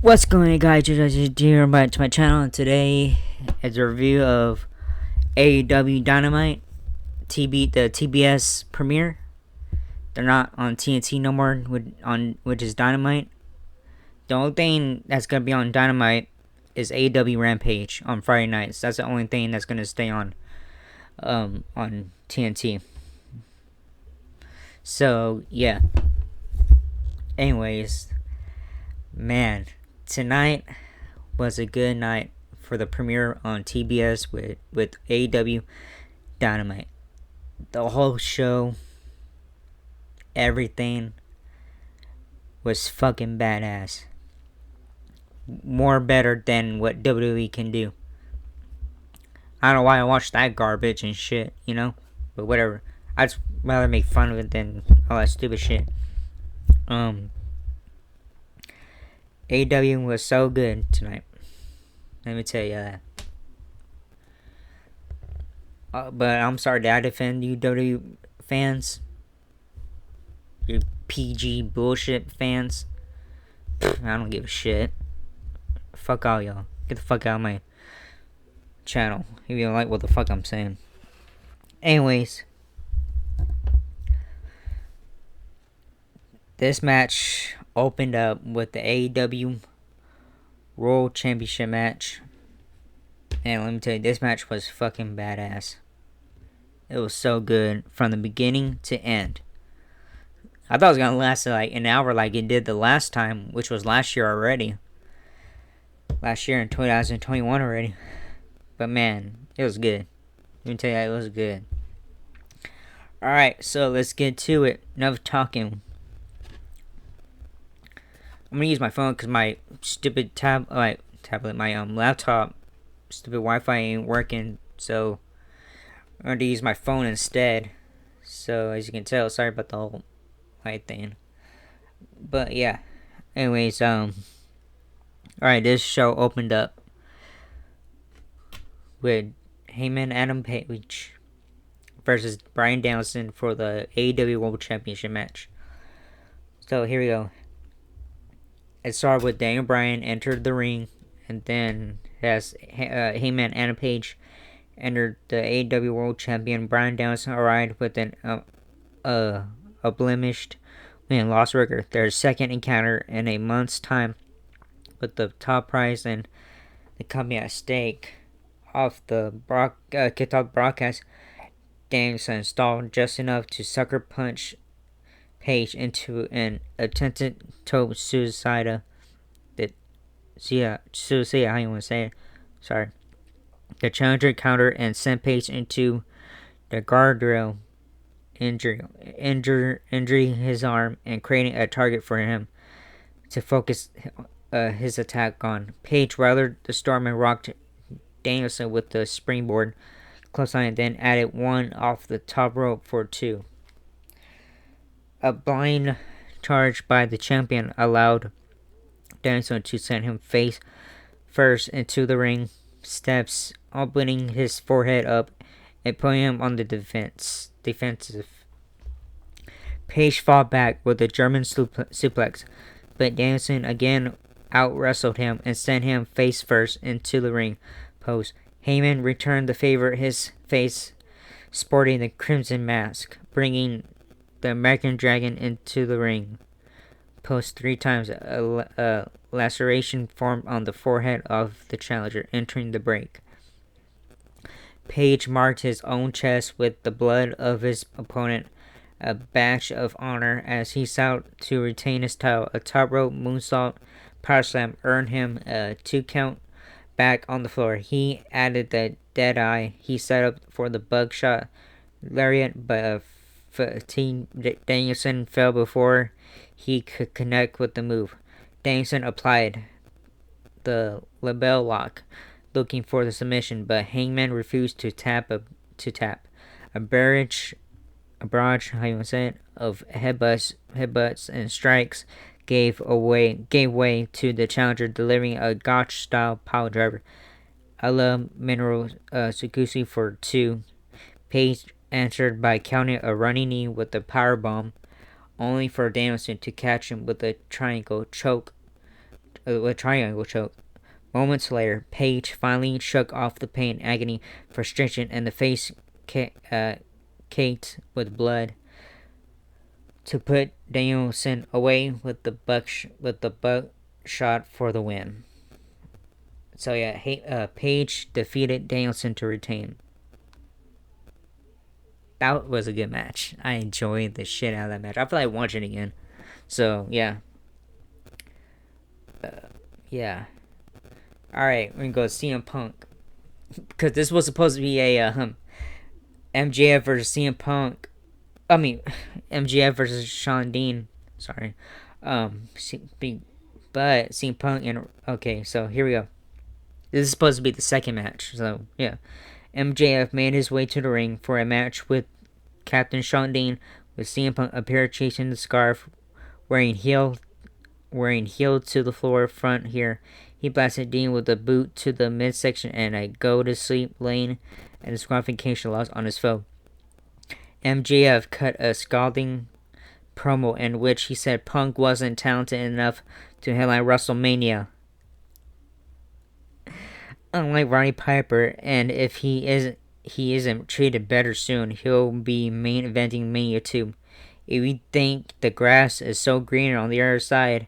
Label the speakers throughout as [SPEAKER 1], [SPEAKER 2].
[SPEAKER 1] What's going on, guys? Just here back to my channel, and today is a review of Aew Dynamite the TBS Premiere. They're not on TNT no more, which is Dynamite. The only thing that's gonna be on Dynamite is AEW Rampage on Friday nights. That's the only thing that's gonna stay on TNT. So yeah. Anyways, man, tonight was a good night for the premiere on TBS with AEW Dynamite. The whole show, everything was fucking badass. More better than what WWE can do. I don't know why I watched that garbage and shit, but whatever. I'd rather make fun of it than all that stupid shit. AEW was so good tonight. Let me tell you that. But I'm sorry, did I defend you WWE fans? You PG bullshit fans? I don't give a shit. Fuck all y'all. Get the fuck out of my channel if you don't like what the fuck I'm saying. Anyways, this match opened up with the AEW World Championship match. And let me tell you, this match was fucking badass. It was so good from the beginning to end. I thought it was gonna last like an hour like it did the last time, which was last year already. Last year in 2021 already. But man, it was good. Let me tell you, it was good. Alright, so let's get to it. Enough talking. I'm gonna use my phone because my stupid tablet, my laptop, stupid Wi-Fi ain't working. So I'm going to use my phone instead. So as you can tell, sorry about the whole light thing. But yeah. Anyways, alright, this show opened up with Heyman Adam Page versus Bryan Danielson for the AEW World Championship match. So here we go. It started with Daniel Bryan entered the ring, and then has Heyman Adam Page entered the AEW World Champion. Bryan Danielson arrived with an a blemished win-loss record. Their second encounter in a month's time, with the top prize and the company at stake. Off the kicked off broadcast, Danielson stalled just enough to sucker punch Page into an attempted toe suicide. Suicide, how you want to say it? Sorry. The challenger countered and sent Page into the guardrail, injuring his arm and creating a target for him to focus his attack on. Page weathered the storm and rocked Danielson with the springboard clothesline, then added one off the top rope for two. A blind charge by the champion allowed Danielson to send him face first into the ring steps, opening his forehead up and putting him on the defensive. Page fought back with a German suplex, but Danielson again out-wrestled him and sent him face first into the ring post. Heyman returned the favor, his face sporting the crimson mask, bringing the American Dragon into the ring post 3 times. A laceration formed on the forehead of the challenger, entering the break. Page marked his own chest with the blood of his opponent, a badge of honor, as he sought to retain his title. A top rope moonsault power slam earned him a 2 count back on the floor. He added the dead eye he set up for the buckshot lariat, but Danielson fell before he could connect with the move. Danielson applied the label lock, looking for the submission, but Hangman refused to tap. A barrage, how you want to say it, of headbutts and strikes gave way to the challenger, delivering a Gotch-style pile driver. Ala Mineral Sukusi for 2. Page answered by counting a running knee with a power bomb, only for Danielson to catch him with a triangle choke triangle choke. Moments later, Paige finally shook off the pain, agony, frustration, and the face caked with blood to put Danielson away with the buckshot for the win. So yeah, Paige defeated Danielson to retain. That was a good match. I enjoyed the shit out of that match. I feel like watching it again. So yeah, yeah. All right, we're gonna go CM Punk because this was supposed to be a MJF versus CM Punk. I mean, MJF versus Shaun Dean. Sorry, but CM Punk and okay. So here we go. This is supposed to be the second match. So yeah, MJF made his way to the ring for a match with Captain Shaun Dean, with CM Punk appear chasing the scarf, wearing heel to the floor front here. He blasted Dean with a boot to the midsection and a go-to-sleep lane and disqualification loss on his foe. MJF cut a scalding promo in which he said Punk wasn't talented enough to headline WrestleMania, unlike Roddy Piper, and if he isn't treated better soon, he'll be main eventing Mania 2. If you think the grass is so greener on the other side,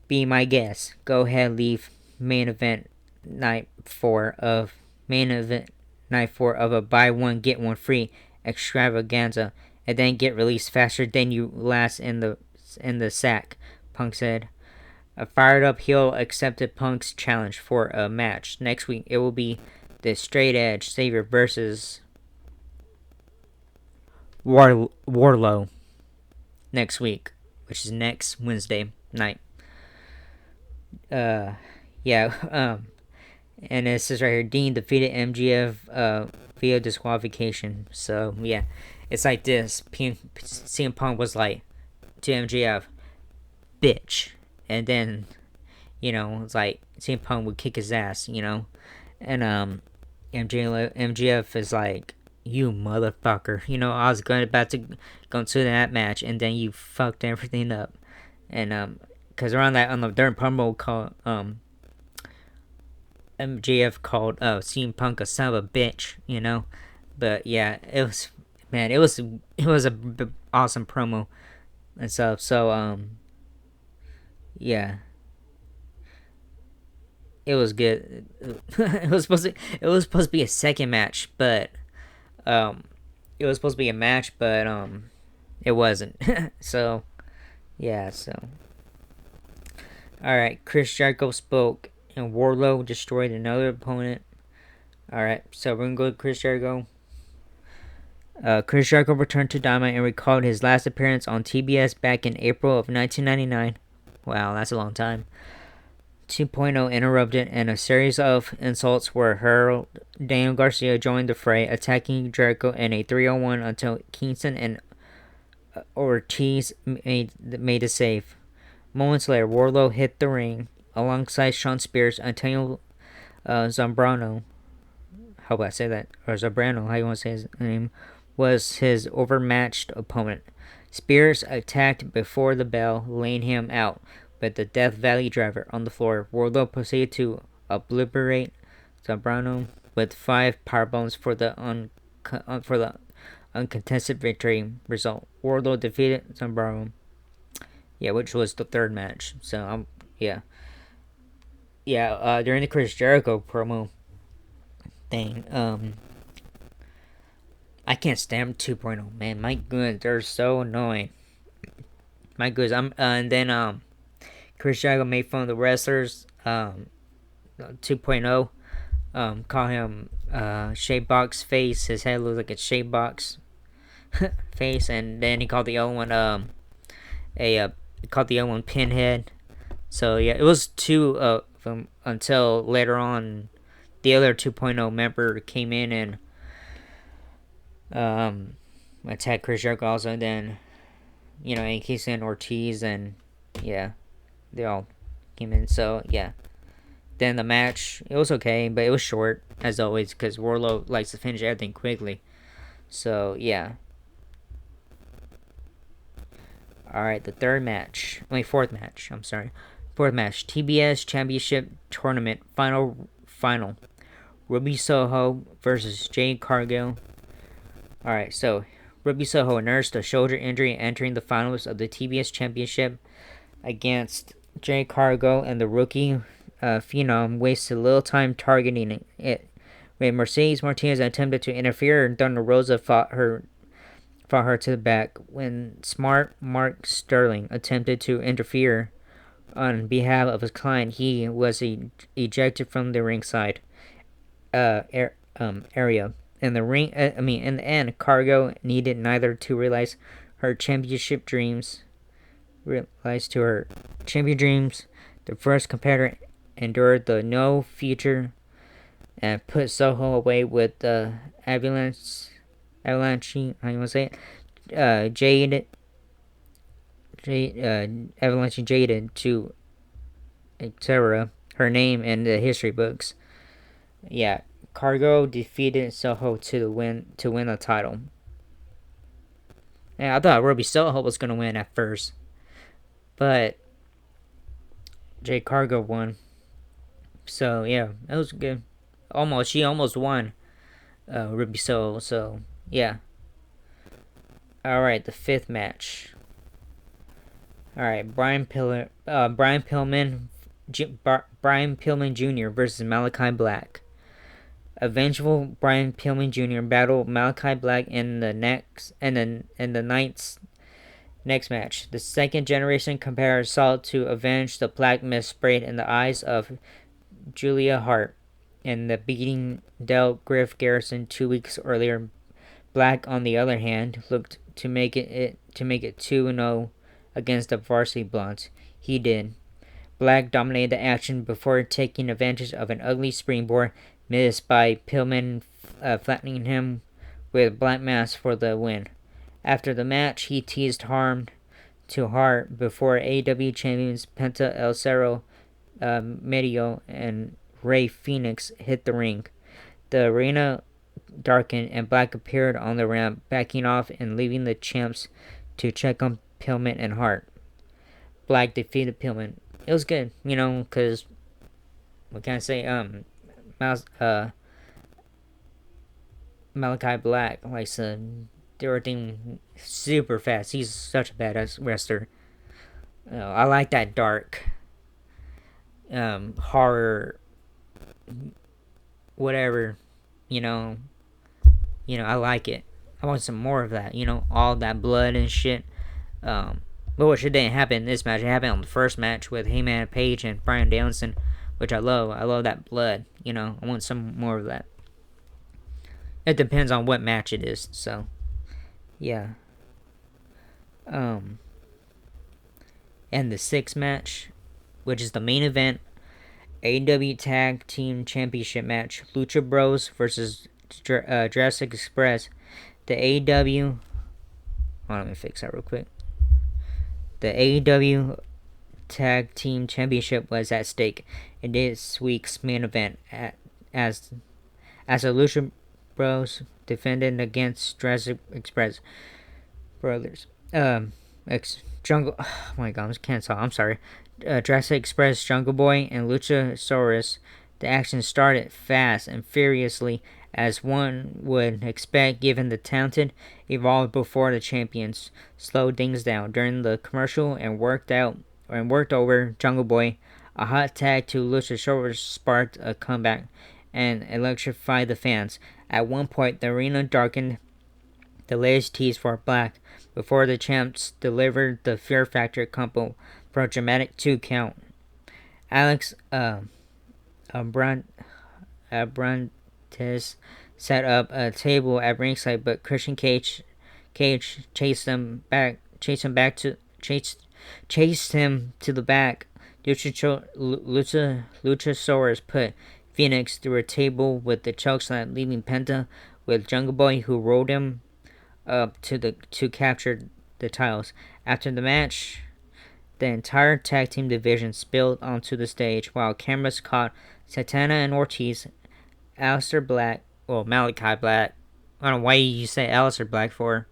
[SPEAKER 1] be my guest. Go ahead, leave main event night 4 of a buy one get one free extravaganza, and then get released faster than you last in the sack, Punk said. A fired up heel accepted Punk's challenge for a match. Next week it will be the Straight Edge Savior versus Warlow next week, which is next Wednesday night. And it says right here, Dean defeated MJF via disqualification. So yeah, it's like this. CM Punk was like to MJF, bitch, and then it's like CM Punk would kick his ass, and MJF is like, you motherfucker, I was about to go into that match, and then you fucked everything up, and because around that on the third promo call, MJF called CM Punk a son of a bitch, but yeah, it was a awesome promo and stuff. So yeah, it was good. it was supposed to be a second match, but it was supposed to be a match, but it wasn't. So yeah, alright, Chris Jericho spoke and Wardlow destroyed another opponent. Alright, so we're gonna go to Chris Jericho. Chris Jericho returned to Dynamite and recalled his last appearance on TBS back in April of 1999. Wow, that's a long time. 2.0 interrupted, and a series of insults were hurled. Daniel Garcia joined the fray, attacking Jericho in a 3-on-1 until Kingston and Ortiz made the save. Moments later, Wardlow hit the ring alongside Shawn Spears. Antonio Zambrano, how about I say that? Or Zambrano, how you want to say his name, was his overmatched opponent. Spears attacked before the bell, laying him out, but the Death Valley driver on the floor. Wardlow proceeded to obliterate Zambrano with 5 powerbombs for the uncontested victory result. Wardlow defeated Zambrano. Yeah, which was the third match. So during the Chris Jericho promo thing, I can't stand 2.0, man. My goodness, they're so annoying. My goodness, and then Chris Jericho made fun of the wrestlers. 2.0, call him shape box face. His head looks like a shape box face, and then he called the other one Pinhead. So yeah, it was 2 of them until later on the other 2.0 member came in and attacked Chris Jericho also. And then Kingston and Ortiz, and yeah, they all came in. So yeah, then the match, it was okay, but it was short as always because Wardlow likes to finish everything quickly. So yeah. Alright, the fourth match. Fourth match, TBS Championship Tournament Final. Ruby Soho versus Jade Cargill. Alright, so Ruby Soho nursed a shoulder injury entering the finals of the TBS Championship against Jade Cargill, and the rookie phenom wasted little time targeting it. When Mercedes Martinez attempted to interfere, Thunder Rosa fought her to the back. When smart Mark Sterling attempted to interfere on behalf of his client, he was ejected from the ringside area. In the end, Cargo needed neither to realize her championship dreams. The first competitor endured the no feature and put Soho away with the Avalanche. How you want to say it? Avalanche Jaded to etc. her name in the history books. Yeah, Cargo defeated Soho to win the title. Yeah, I thought Ruby Soho was gonna win at first, but Jade Cargo won. So yeah, that was good. She almost won. Ruby Soho. So yeah. All right, the fifth match. All right, Brian Pillman Jr. versus Malachi Black. A vengeful Brian Pillman Jr. battled Malachi Black in the night's next match. The second generation competitor sought to avenge the black mist sprayed in the eyes of Julia Hart and the beating dealt Griff Garrison 2 weeks earlier. Black, on the other hand, looked to make it 2-0 against the Varsity Blondes. He did. Black dominated the action before taking advantage of an ugly springboard missed by Pillman, flattening him with Black Mass for the win. After the match, he teased harm to Hart before AEW champions Penta El Cerro Medio and Rey Fenix hit the ring. The arena darkened and Black appeared on the ramp, backing off and leaving the champs to check on Pillman and Hart. Black defeated Pillman. It was good, because what can I say? Malachi Black likes to do everything super fast. He's such a badass wrestler. I like that dark horror, whatever. I like it. I want some more of that. All that blood and shit. But what didn't happen in this match? It happened on the first match with Heyman Page and Bryan Danielson, which I love. I love that blood. I want some more of that. It depends on what match it is. So, yeah. And the sixth match, which is the main event, AEW Tag Team Championship match, Lucha Bros versus Jurassic Express. The AEW. Let me fix that real quick. The AEW Tag Team Championship was at stake in this week's main event, as the Lucha Bros defended against Jurassic Express brothers. Jungle. Oh my God, I can't talk. I'm sorry. Jurassic Express, Jungle Boy, and Luchasaurus. The action started fast and furiously, as one would expect given the talented evolved before the champions slowed things down during the commercial and worked over Jungle Boy. A hot tag to Luchasaurus sparked a comeback and electrified the fans. At one point, the arena darkened. The latest tease for Black before the champs delivered the Fear Factor combo for a dramatic 2 count. Alex Abrantes set up a table at ringside, but Christian Cage chased him to the back. Luchasaurus put Phoenix through a table with the chokeslam, leaving Penta with Jungle Boy, who rolled him up to capture the titles. After the match, the entire tag team division spilled onto the stage while cameras caught Santana and Ortiz, Malachi Black. I don't know why you say Aleister Black for.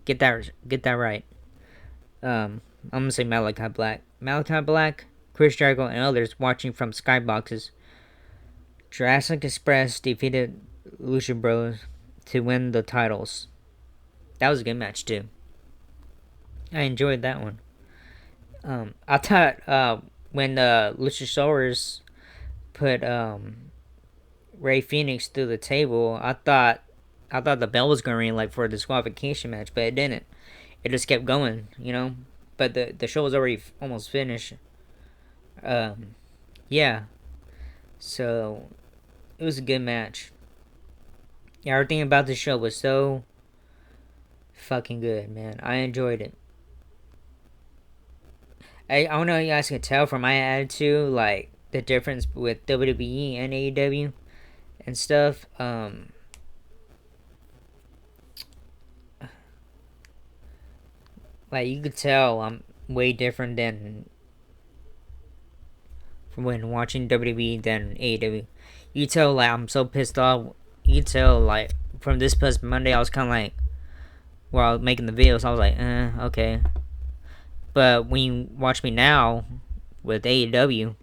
[SPEAKER 1] Get that right. I'm gonna say Malachi Black. Malachi Black Chris Jericho, and others watching from skyboxes. Jurassic Express defeated Lucha Bros to win the titles. That was a good match too. I enjoyed that one. I thought when the Luchasaurus put Ray Phoenix through the table, I thought the bell was gonna ring like for a disqualification match, but it didn't. It just kept going, you know. But the show was already almost finished. Yeah. So it was a good match. Yeah, everything about the show was so fucking good, man. I enjoyed it. I don't know if you guys can tell from my attitude, like the difference with WWE and AEW and stuff. Like you could tell I'm way different than from when watching WWE than AEW. You tell like I'm so pissed off. You tell like from this past Monday I was kind of like while making the videos I was like okay. But when you watch me now with AEW,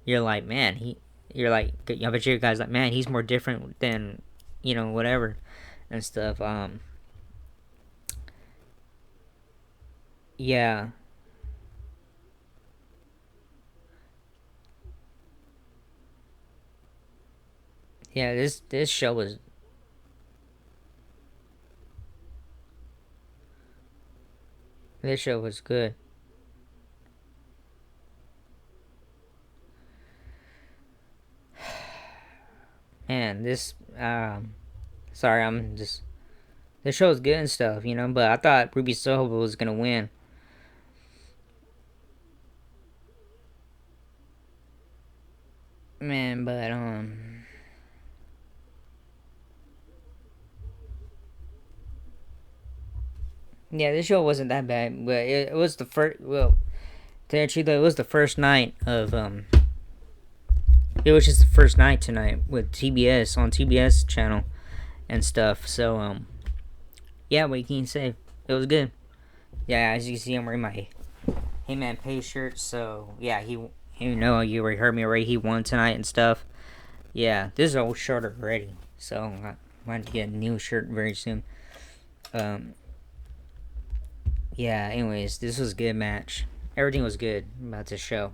[SPEAKER 1] you're like man you're like I bet you guys like man he's more different than whatever and stuff. Yeah. Yeah, this show was good. Man, sorry, I'm just this show is good and stuff, but I thought Ruby Soho was gonna win. Man, but yeah, this show wasn't that bad, but it was the first. Well, to actually though, it was the first night of It was just the first night tonight with TBS on TBS channel and stuff. So yeah, what can you say? It was good. Yeah, as you can see, I'm wearing my Hey Man Pay shirt. So yeah, you already heard me already. He won tonight and stuff. Yeah, this is an old shirt already. So I'm going to get a new shirt very soon. Yeah. Anyways, this was a good match. Everything was good about this show.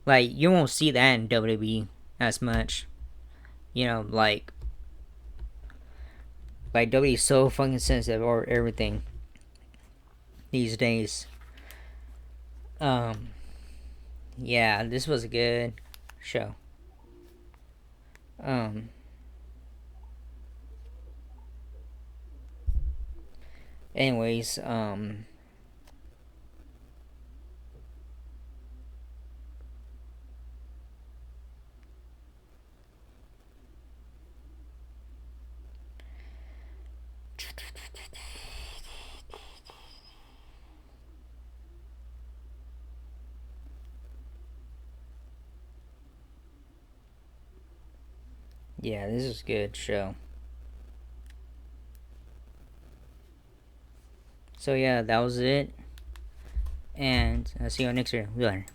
[SPEAKER 1] Like you won't see that in WWE as much. Like WWE is so fucking sensitive or everything these days. Yeah, this was a good show. Anyways, yeah, this is a good show. So yeah, that was it. And I'll see you next year. Later.